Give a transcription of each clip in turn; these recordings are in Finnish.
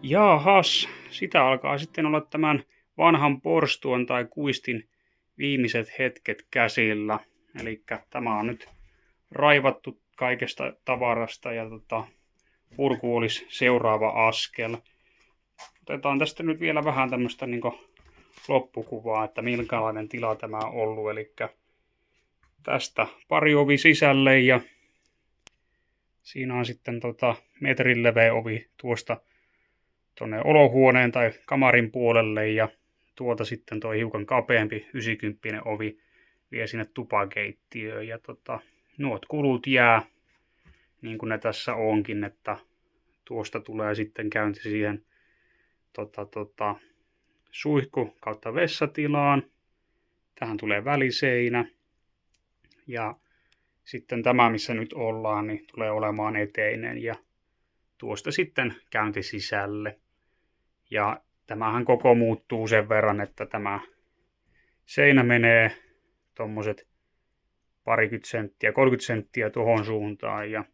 Jaahas, sitä alkaa sitten olla tämän vanhan porstuan tai kuistin viimeiset hetket käsillä. Eli tämä on nyt raivattu kaikesta tavarasta ja purku olisi seuraava askel. Otetaan tästä nyt vielä vähän tämmöistä loppukuvaa, että minkälainen tila tämä on ollut. Eli tästä pari ovi sisälle ja siinä on sitten metrin leveä ovi tuosta tuonne olohuoneen tai kamarin puolelle ja tuolta sitten tuo hiukan kapeampi 90 ovi vie sinne tupakeittiöön ja nuot kulut jää niin kuin ne tässä onkin, että tuosta tulee sitten käynti siihen suihku kautta vessatilaan. Tähän tulee väliseinä ja sitten tämä, missä nyt ollaan, niin tulee olemaan eteinen ja tuosta sitten käynti sisälle. Ja tämähän koko muuttuu sen verran, että tämä seinä menee tommoset 20 senttiä, 30 senttiä tuohon suuntaan ja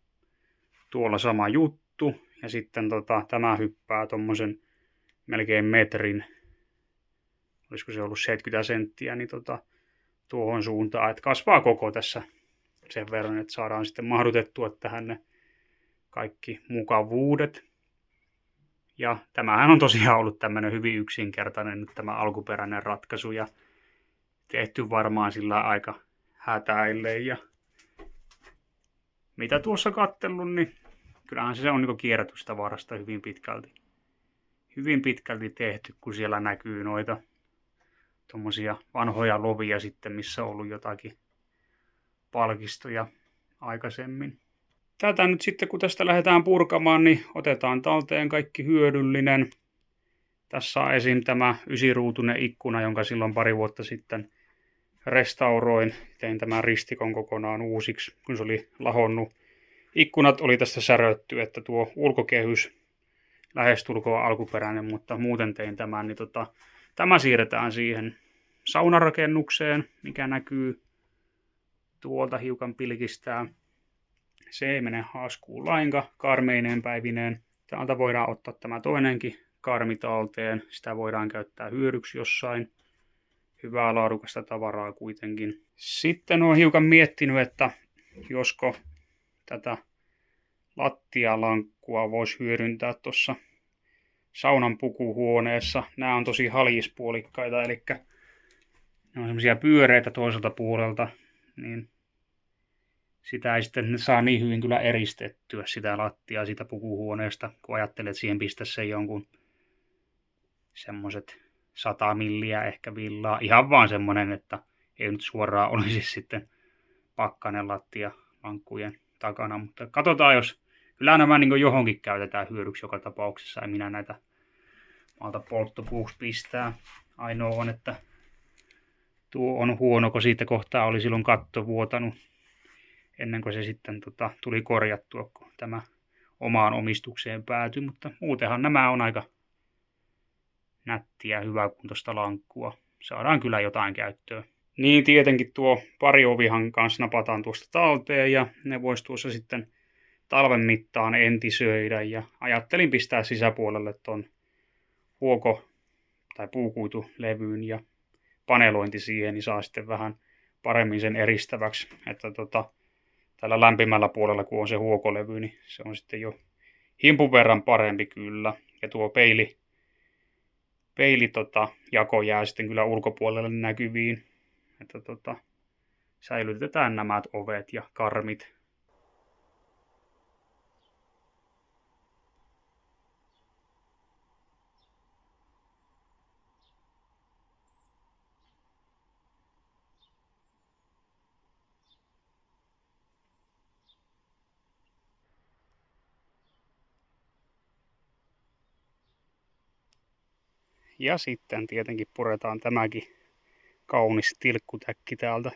tuolla sama juttu. Ja sitten tämä hyppää tommosen melkein metrin, olisiko se ollut 70 senttiä, niin tuohon suuntaan. Että kasvaa koko tässä sen verran, että saadaan sitten mahdutettua tähän ne kaikki mukavuudet. Ja tämähän on tosiaan ollut tämmöinen hyvin yksinkertainen nyt tämä alkuperäinen ratkaisu ja tehty varmaan sillä aika hätäilleen. Ja mitä tuossa katsellut, niin kyllähän se on kierrätystavarasta hyvin pitkälti tehty, kun siellä näkyy noita tommosia vanhoja lovia sitten, missä on ollut jotakin palkistoja aikaisemmin. Tätä nyt sitten, kun tästä lähdetään purkamaan, niin otetaan talteen kaikki hyödyllinen. Tässä on esim. Tämä 9-ruutuinen ikkuna, jonka silloin pari vuotta sitten restauroin. Tein tämän ristikon kokonaan uusiksi, kun se oli lahonnut. Ikkunat oli tässä särötty, että tuo ulkokehys lähestulkoon alkuperäinen, mutta muuten tein tämän. Niin tämä siirretään siihen saunarakennukseen, mikä näkyy tuolta hiukan pilkistää. Se ei mene haaskuun lainkaan karmeineen päivineen. Täältä voidaan ottaa tämä toinenkin karmi talteen. Sitä voidaan käyttää hyödyksi jossain. Hyvää laadukasta tavaraa kuitenkin. Sitten olen hiukan miettinyt, että josko tätä lattialankkua voisi hyödyntää tuossa saunan pukuhuoneessa. Nämä on tosi haljispuolikkaita, eli ne on semmoisia pyöreitä toiselta puolelta. Niin sitä ei sitten saa niin hyvin kyllä eristettyä sitä lattiaa siitä pukuhuoneesta, kun ajattelet, että siihen pistä sen jonkun semmoset 100 milliä ehkä villaa. Ihan vaan semmonen, että ei nyt suoraan olisi sitten pakkanen lattia lankkujen takana. Mutta katsotaan, jos kyllä nämä johonkin käytetään hyödyksi joka tapauksessa. En minä näitä malta polttopuuksi pistää. Ainoa on, että tuo on huono, kun siitä kohtaa oli silloin katto vuotanut ennen kuin se sitten tuli korjattua, kun tämä omaan omistukseen päätyi. Mutta muutenhan nämä on aika nättiä ja hyväkuntoista lankkua. Saadaan kyllä jotain käyttöä. Niin tietenkin tuo pari ovihan kanssa napataan tuosta talteen ja ne voisi tuossa sitten talven mittaan entisöidä. Ja ajattelin pistää sisäpuolelle ton huoko- tai puukuitulevyyn ja panelointi siihen, niin saa sitten vähän paremmin sen eristäväksi. Että tällä lämpimällä puolella, kun on se huokolevy, niin se on sitten jo himpun verran parempi kyllä. Ja tuo peili jako jää sitten kyllä ulkopuolelle näkyviin. Että säilytetään nämä ovet ja karmit. Ja sitten tietenkin puretaan tämäkin kaunis tilkkutäkki täältä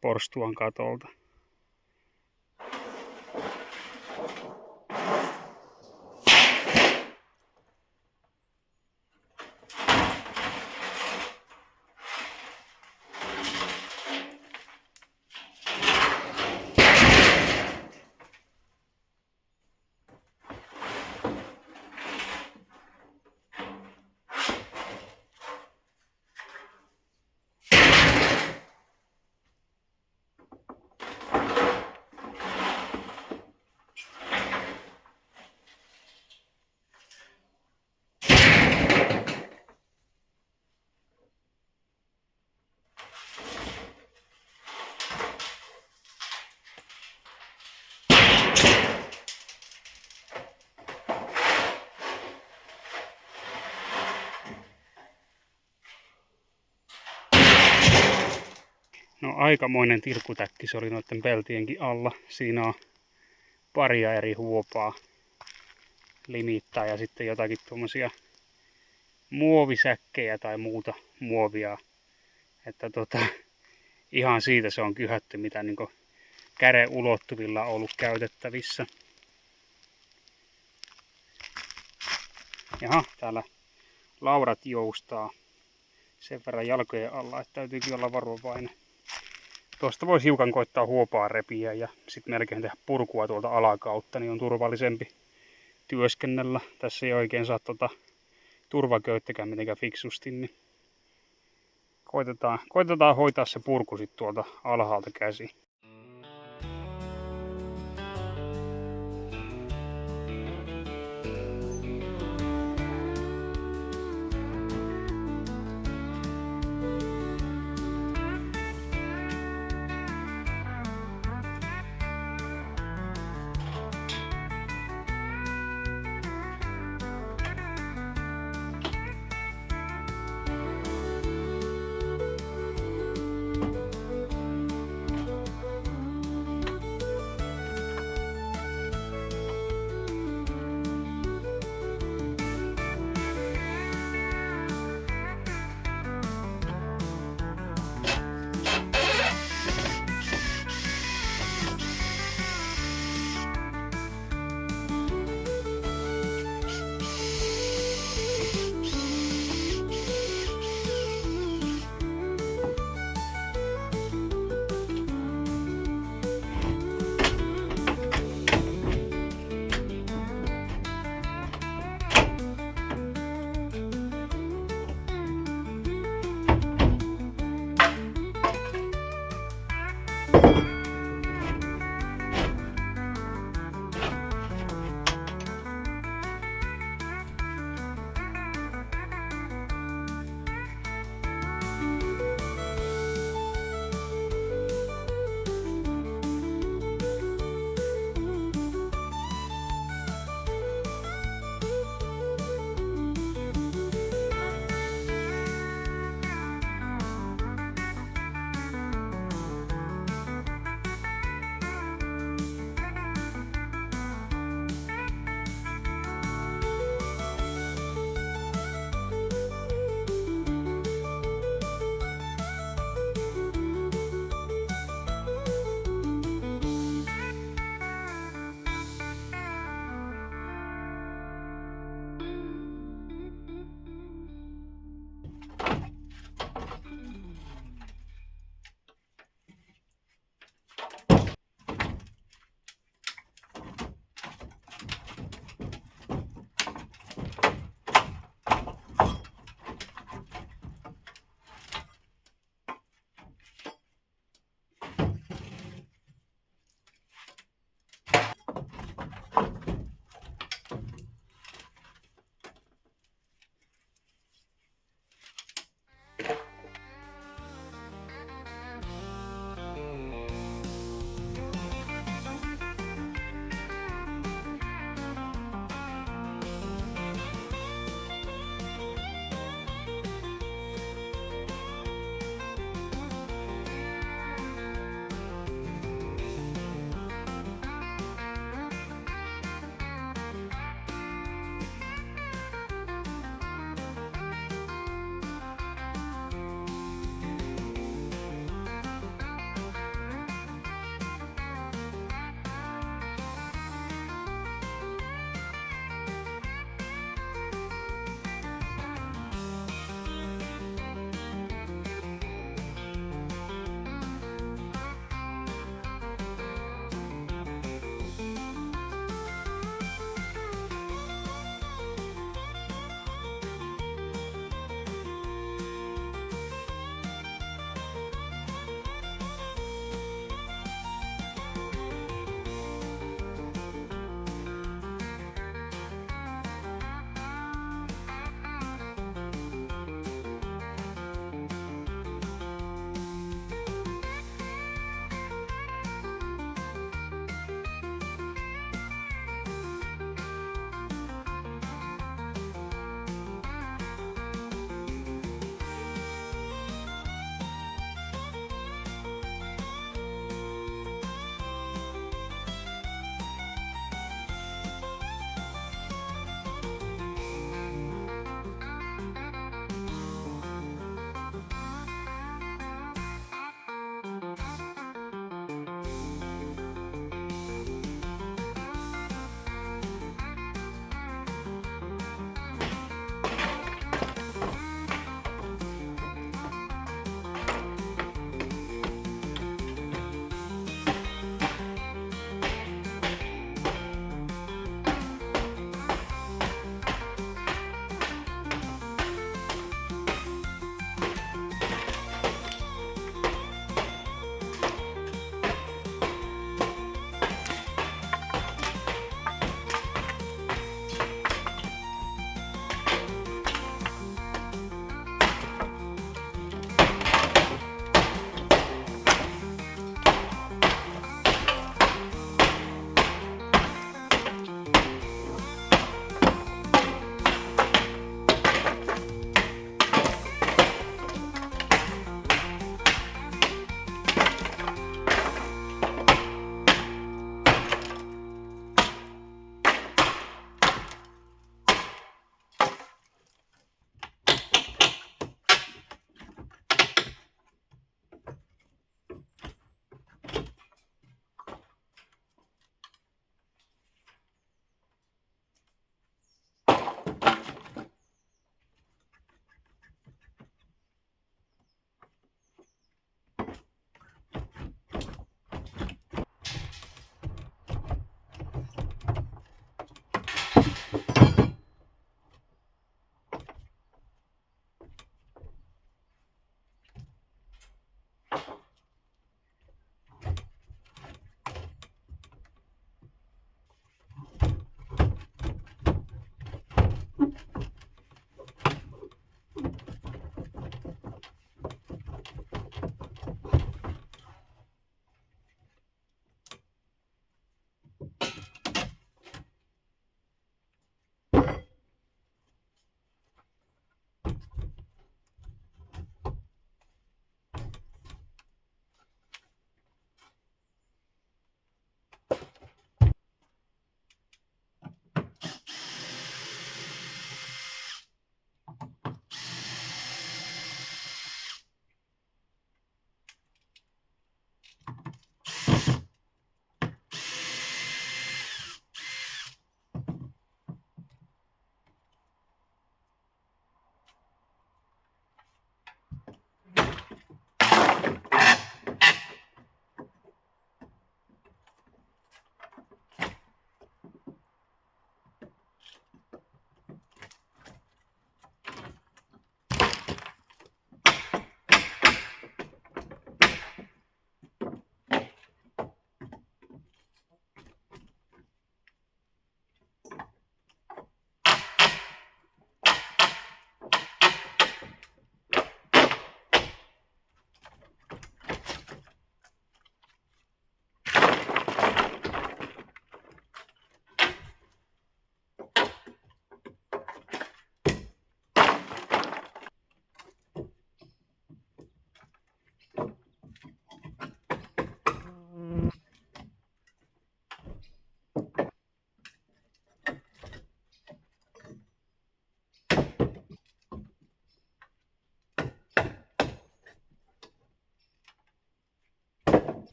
porstuan katolta. aikamoinen tirkkutäkki se oli noiden peltienkin alla. Siinä on paria eri huopaa limittää ja sitten jotakin tuommoisia muovisäkkejä tai muuta muovia. Että ihan siitä se on kyhätty, mitä niin käden ulottuvilla on ollut käytettävissä. Jaha, täällä laudat joustaa sen verran jalkojen alla, että täytyy kyllä olla varovainen. Tuosta voisi hiukan koittaa huopaa repiä ja sitten melkein tehdä purkua tuolta alakautta, niin on turvallisempi työskennellä. Tässä ei oikein saa turvaköyttäkään mitenkään fiksusti, niin koitetaan hoitaa se purku sitten tuolta alhaalta käsi.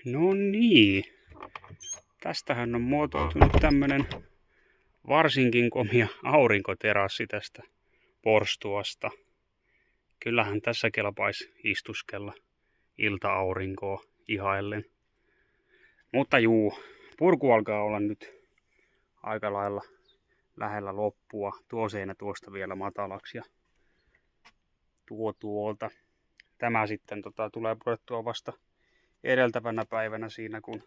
No niin. Tästähän on muotoutunut tämmönen varsinkin komia aurinkoterassi tästä porstuasta. Kyllähän tässä kelpaisi istuskella ilta-aurinkoa ihaillen. Mutta juu, purku alkaa olla nyt aika lailla lähellä loppua. Tuo seinä tuosta vielä matalaksi ja tuo tuolta. Tämä sitten tulee purettua vasta edeltävänä päivänä siinä, kun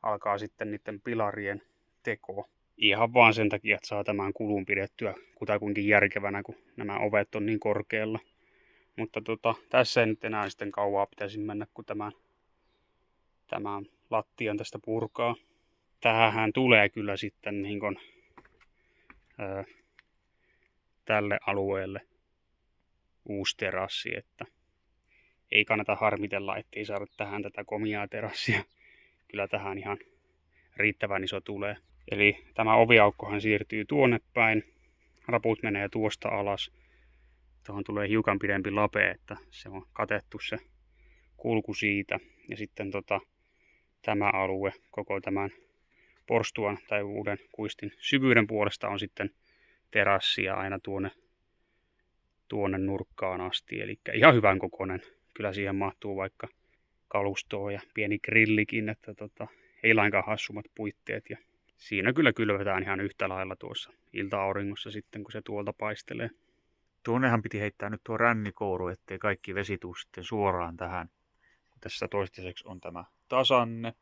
alkaa sitten niiden pilarien teko. Ihan vaan sen takia, että saa tämän kulun pidettyä kutakuinkin järkevänä, kun nämä ovet on niin korkealla. Mutta tässä ei nyt enää sitten kauaa pitäisi mennä, kun tämän lattian tästä purkaa. Tähän tulee kyllä sitten niin kun, tälle alueelle uusi terassi, että ei kannata harmitella, ettei saada tähän tätä komiaa terassia. Kyllä tähän ihan riittävän iso tulee. Eli tämä oviaukkohan siirtyy tuonne päin. Raput menee tuosta alas. Tuohon tulee hiukan pidempi lape, että se on katettu se kulku siitä. Ja sitten tämä alue koko tämän porstuan tai uuden kuistin syvyyden puolesta on sitten terassia aina tuonne nurkkaan asti. Eli ihan hyvän kokoinen. Kyllä siihen mahtuu vaikka kalustoa ja pieni grillikin, että ei lainkaan hassummat puitteet. Ja siinä kyllä kylvetään ihan yhtä lailla tuossa ilta-auringossa sitten, kun se tuolta paistelee. Tuonnehan piti heittää nyt tuo rännikouru, ettei kaikki vesi tuu sitten suoraan tähän. Tässä toistaiseksi on tämä tasanne.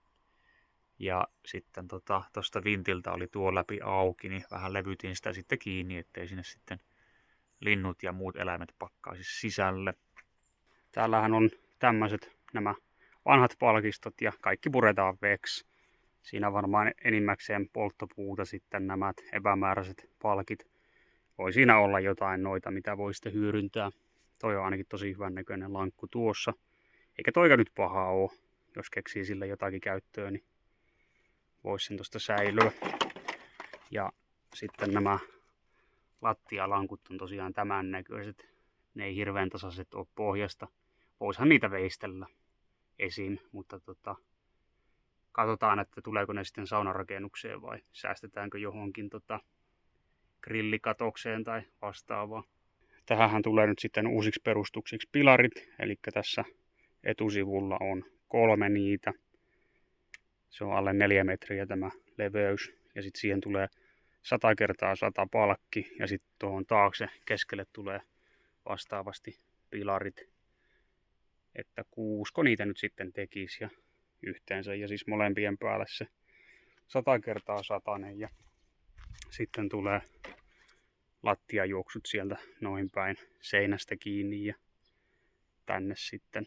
Ja sitten tuosta vintiltä oli tuo läpi auki, niin vähän levytin sitä sitten kiinni, ettei sinne sitten linnut ja muut eläimet pakkaisi sisälle. Täällähän on tämmöiset nämä vanhat palkistot ja kaikki puretaan veksi. Siinä varmaan enimmäkseen polttopuuta sitten nämä epämääräiset palkit. Voi siinä olla jotain noita, mitä voi sitten hyödyntää. Toi on ainakin tosi hyvän näköinen lankku tuossa. Eikä toika nyt paha ole, jos keksii sille jotakin käyttöä, niin voisi sen tosta säilyä. Ja sitten nämä lattialankut on tosiaan tämän näköiset. Ne ei hirveän tasaiset ole pohjasta. Voisihan niitä veistellä esiin, mutta katsotaan, että tuleeko ne sitten saunarakennukseen vai säästetäänkö johonkin grillikatokseen tai vastaavaa. Tähän tulee nyt sitten uusiksi perustuksiksi pilarit, eli tässä etusivulla on 3 niitä. Se on alle 4 metriä tämä leveys ja sitten siihen tulee 100 × 100 palkki ja sitten tuohon taakse keskelle tulee vastaavasti pilarit, että 6 niitä nyt sitten tekisi ja yhteensä ja siis molempien päälle se 100 × 100 ja sitten tulee lattiajuoksut sieltä noin päin seinästä kiinni ja tänne sitten.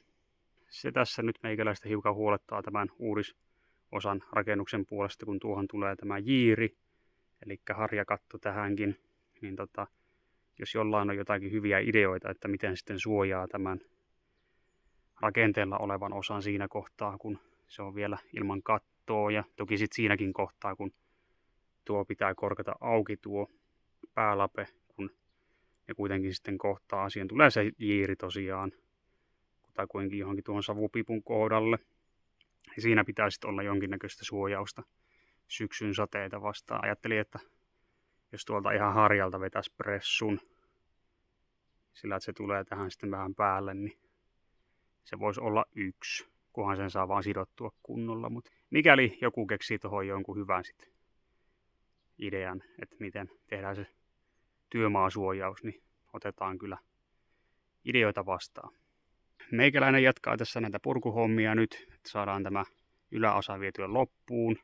Se tässä nyt meikäläistä hiukan huolettaa tämän uudisosan rakennuksen puolesta, kun tuohon tulee tämä jiiri, eli harjakatto tähänkin, niin jos jollain on jotakin hyviä ideoita, että miten sitten suojaa tämän rakenteella olevan osan siinä kohtaa, kun se on vielä ilman kattoa ja toki sitten siinäkin kohtaa, kun tuo pitää korkata auki tuo päälape, kun ne kuitenkin sitten kohtaa. Siihen tulee se jiiri tosiaan kutakuinkin johonkin tuohon savupipun kohdalle. Ja siinä pitää sitten olla jonkinnäköistä suojausta syksyn sateita vastaan. Ajattelin, että jos tuolta ihan harjalta vetäisi pressun, sillä että se tulee tähän sitten vähän päälle, niin se voisi olla yksi, kunhan sen saa vaan sidottua kunnolla. Mutta mikäli joku keksii tuohon jonkun hyvän sitten idean, että miten tehdään se työmaasuojaus, niin otetaan kyllä ideoita vastaan. Meikäläinen jatkaa tässä näitä purkuhommia nyt, että saadaan tämä yläosa vietyä loppuun,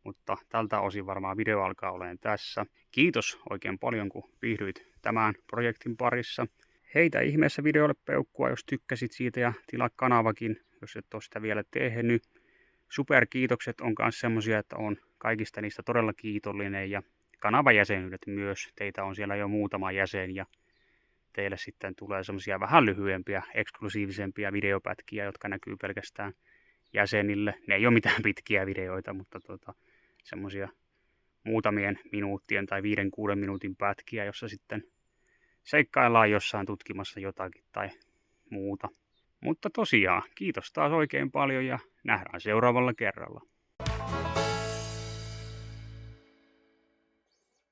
mutta tältä osin varmaan video alkaa olemaan tässä. Kiitos oikein paljon, kun viihdyit tämän projektin parissa. Heitä ihmeessä videolle peukkua, jos tykkäsit siitä ja tilaa kanavakin, jos et ole sitä vielä tehnyt. Superkiitokset on myös semmosia, että on kaikista niistä todella kiitollinen ja kanavajäsenyydet myös. Teitä on siellä jo muutama jäsen ja teille sitten tulee semmosia vähän lyhyempiä, eksklusiivisempia videopätkiä, jotka näkyy pelkästään jäsenille. Ne ei ole mitään pitkiä videoita, mutta semmosia muutamien minuuttien tai 5-6 minuutin pätkiä, jossa sitten seikkaillaan jossain tutkimassa jotakin tai muuta. Mutta tosiaan, kiitos taas oikein paljon ja nähdään seuraavalla kerralla.